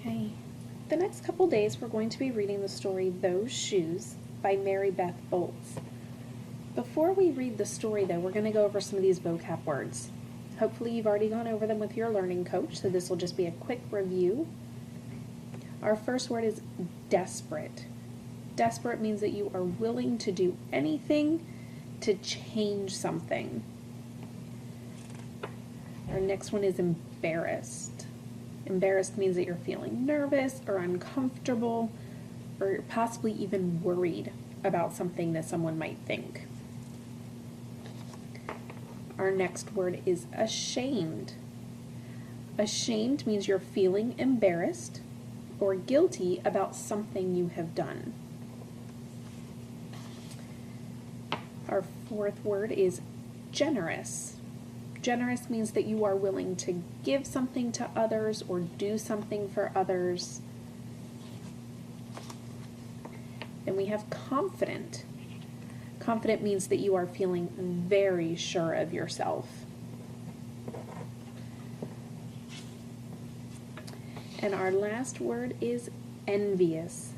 Okay. The next couple days we're going to be reading the story Those Shoes by Mary Beth Bolts. Before we read the story though, we're going to go over some of these vocab words. Hopefully you've already gone over them with your learning coach, so this will just be a quick review. Our first word is desperate. Desperate means that you are willing to do anything to change something. Our next one is embarrassed. Embarrassed means that you're feeling nervous or uncomfortable or possibly even worried about something that someone might think. Our next word is ashamed. Ashamed means you're feeling embarrassed or guilty about something you have done. Our fourth word is generous. Generous means that you are willing to give something to others or do something for others. And we have confident. Confident means that you are feeling very sure of yourself. And our last word is envious.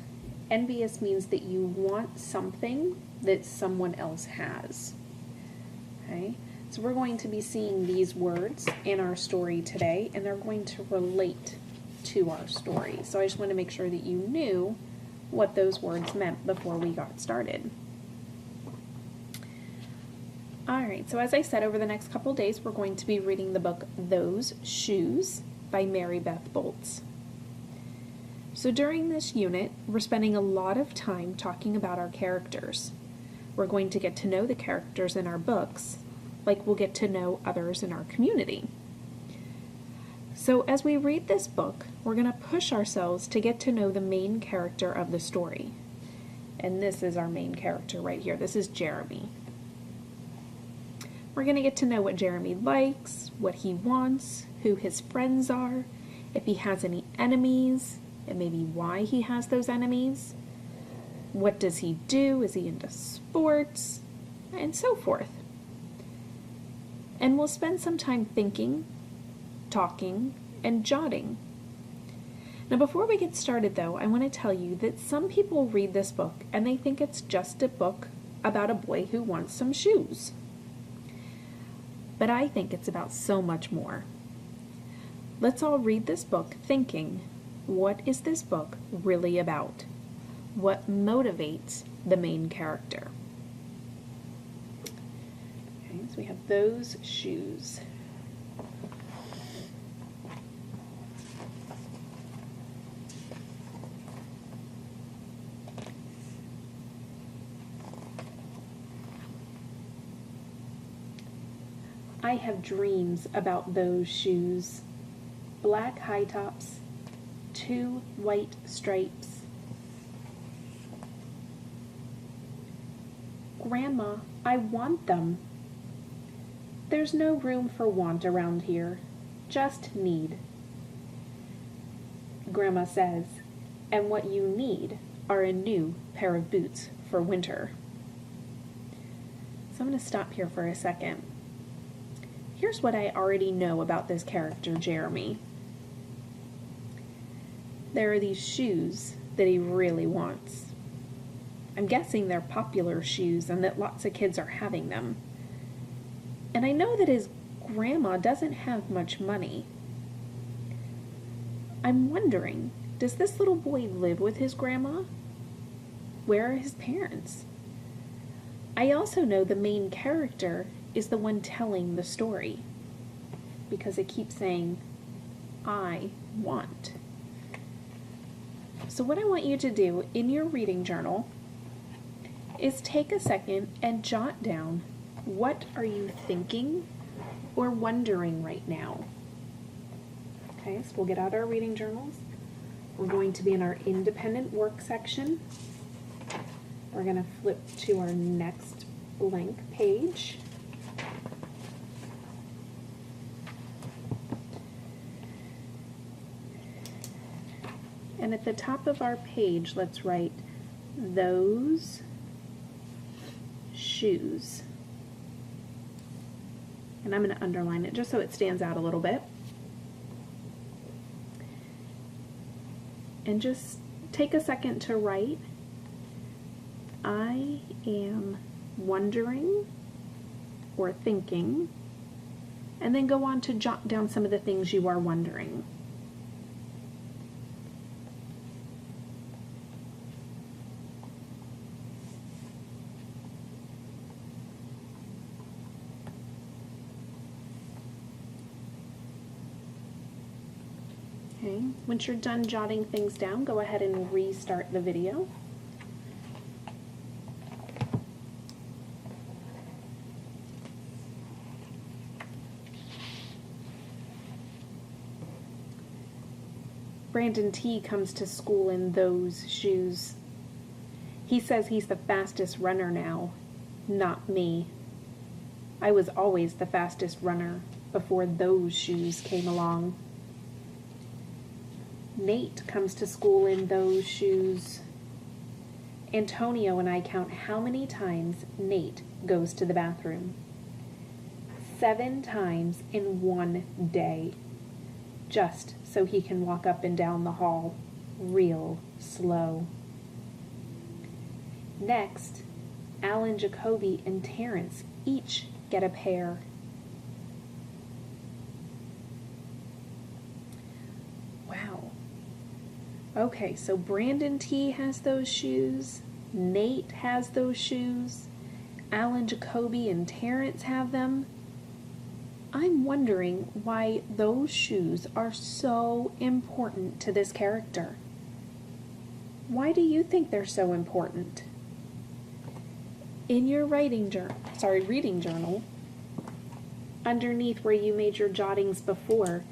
Envious means that you want something that someone else has. Okay? So we're going to be seeing these words in our story today, and they're going to relate to our story. So I just want to make sure that you knew what those words meant before we got started. Alright, so as I said, over the next couple days, we're going to be reading the book Those Shoes by Mary Beth Bolts. So during this unit, we're spending a lot of time talking about our characters. We're going to get to know the characters in our books, like we'll get to know others in our community. So as we read this book, we're going to push ourselves to get to know the main character of the story. And this is our main character right here. This is Jeremy. We're going to get to know what Jeremy likes, what he wants, who his friends are, if he has any enemies, and maybe why he has those enemies. What does he do? Is he into sports? And so forth. And we'll spend some time thinking, talking, and jotting. Now before we get started though, I want to tell you that some people read this book and they think it's just a book about a boy who wants some shoes. But I think it's about so much more. Let's all read this book thinking, what is this book really about? What motivates the main character? So we have Those Shoes. I have dreams about those shoes. Black high tops, 2 white stripes. Grandma, I want them. There's no room for want around here, just need. Grandma says, and what you need are a new pair of boots for winter. So I'm going to stop here for a second. Here's what I already know about this character, Jeremy. There are these shoes that he really wants. I'm guessing they're popular shoes and that lots of kids are having them. And I know that his grandma doesn't have much money. I'm wondering, does this little boy live with his grandma? Where are his parents? I also know the main character is the one telling the story, because it keeps saying, I want. So what I want you to do in your reading journal is take a second and jot down, what are you thinking or wondering right now? Okay, so we'll get out our reading journals. We're going to be in our independent work section. We're going to flip to our next blank page. And at the top of our page, let's write those shoes. And I'm going to underline it just so it stands out a little bit. and just take a second to write, I am wondering or thinking, and then go on to jot down some of the things you are wondering. Okay, once you're done jotting things down, go ahead and restart the video. Brandon T comes to school in those shoes. He says he's the fastest runner now, not me. I was always the fastest runner before those shoes came along. Nate comes to school in those shoes. Antonio and I count how many times Nate goes to the bathroom. 7 times in one day, just so he can walk up and down the hall real slow. Next, Alan, Jacoby, and Terrence each get a pair. Wow. Okay, so Brandon T has those shoes, Nate has those shoes, Alan, Jacoby, and Terrence have them. I'm wondering why those shoes are so important to this character. Why do you think they're so important? In your reading journal, underneath where you made your jottings before,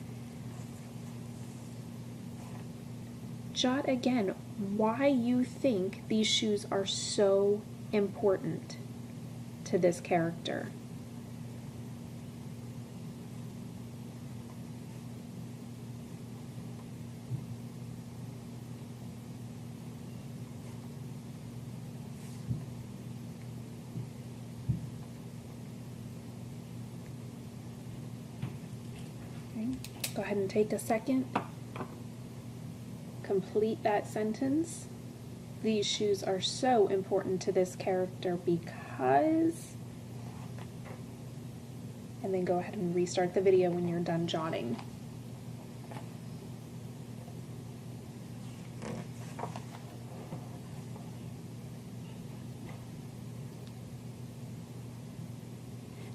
jot again why you think these shoes are so important to this character. Okay. Go ahead and take a second. Complete that sentence. These shoes are so important to this character because... And then go ahead and restart the video when you're done jotting.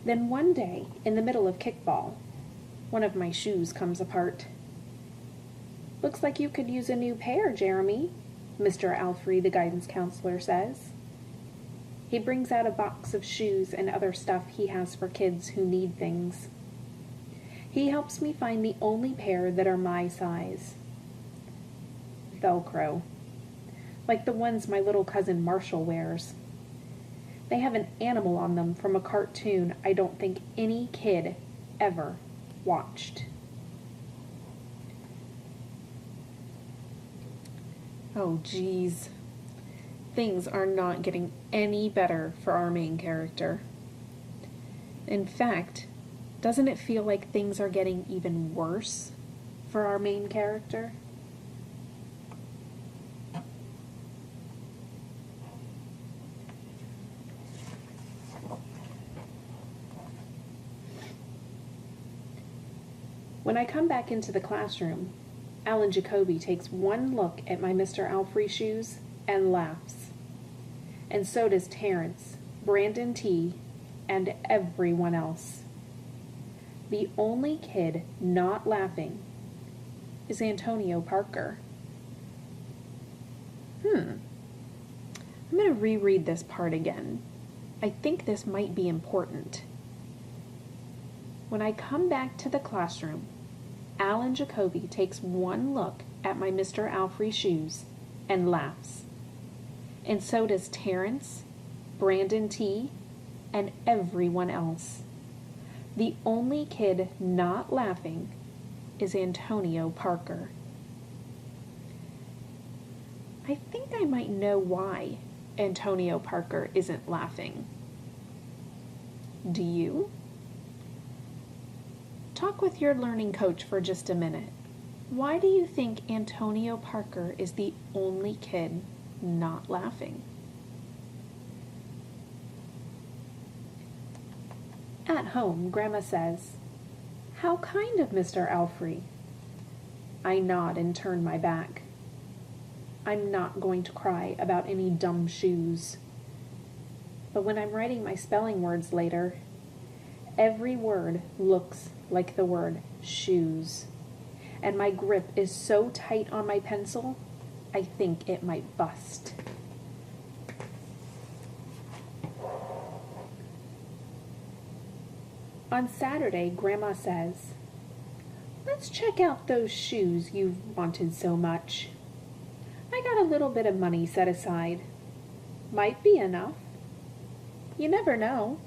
Then one day, in the middle of kickball, one of my shoes comes apart. Looks like you could use a new pair, Jeremy, Mr. Alfrey, the guidance counselor, says. He brings out a box of shoes and other stuff he has for kids who need things. He helps me find the only pair that are my size. Velcro, like the ones my little cousin Marshall wears. They have an animal on them from a cartoon I don't think any kid ever watched. Oh, geez. Things are not getting any better for our main character. In fact, doesn't it feel like things are getting even worse for our main character? When I come back into the classroom, Alan Jacoby takes one look at my Mr. Alfrey shoes and laughs. And so does Terrence, Brandon T, and everyone else. The only kid not laughing is Antonio Parker. I'm going to reread this part again. I think this might be important. When I come back to the classroom, Alan Jacoby takes one look at my Mr. Alfrey shoes and laughs. And so does Terrence, Brandon T, and everyone else. The only kid not laughing is Antonio Parker. I think I might know why Antonio Parker isn't laughing. Do you? Talk with your learning coach for just a minute. Why do you think Antonio Parker is the only kid not laughing? At home, Grandma says, "How kind of Mr. Alfrey." I nod and turn my back. I'm not going to cry about any dumb shoes. But when I'm writing my spelling words later, every word looks like the word shoes. And my grip is so tight on my pencil, I think it might bust. On Saturday, Grandma says, "Let's check out those shoes you've wanted so much. I got a little bit of money set aside. Might be enough. You never know."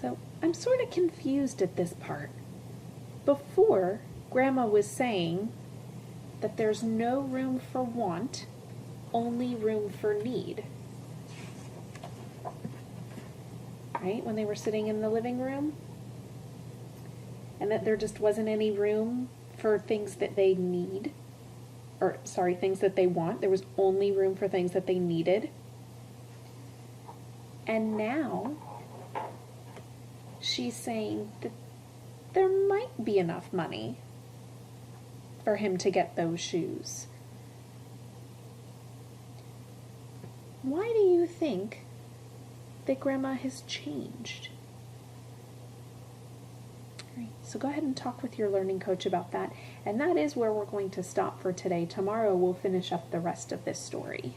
So I'm sort of confused at this part. Before, Grandma was saying that there's no room for want, only room for need. Right? When they were sitting in the living room? And that there just wasn't any room for things that they need. Things that they want. There was only room for things that they needed. And now she's saying that there might be enough money for him to get those shoes. Why do you think that Grandma has changed? All right, so go ahead and talk with your learning coach about that. And that is where we're going to stop for today. Tomorrow we'll finish up the rest of this story.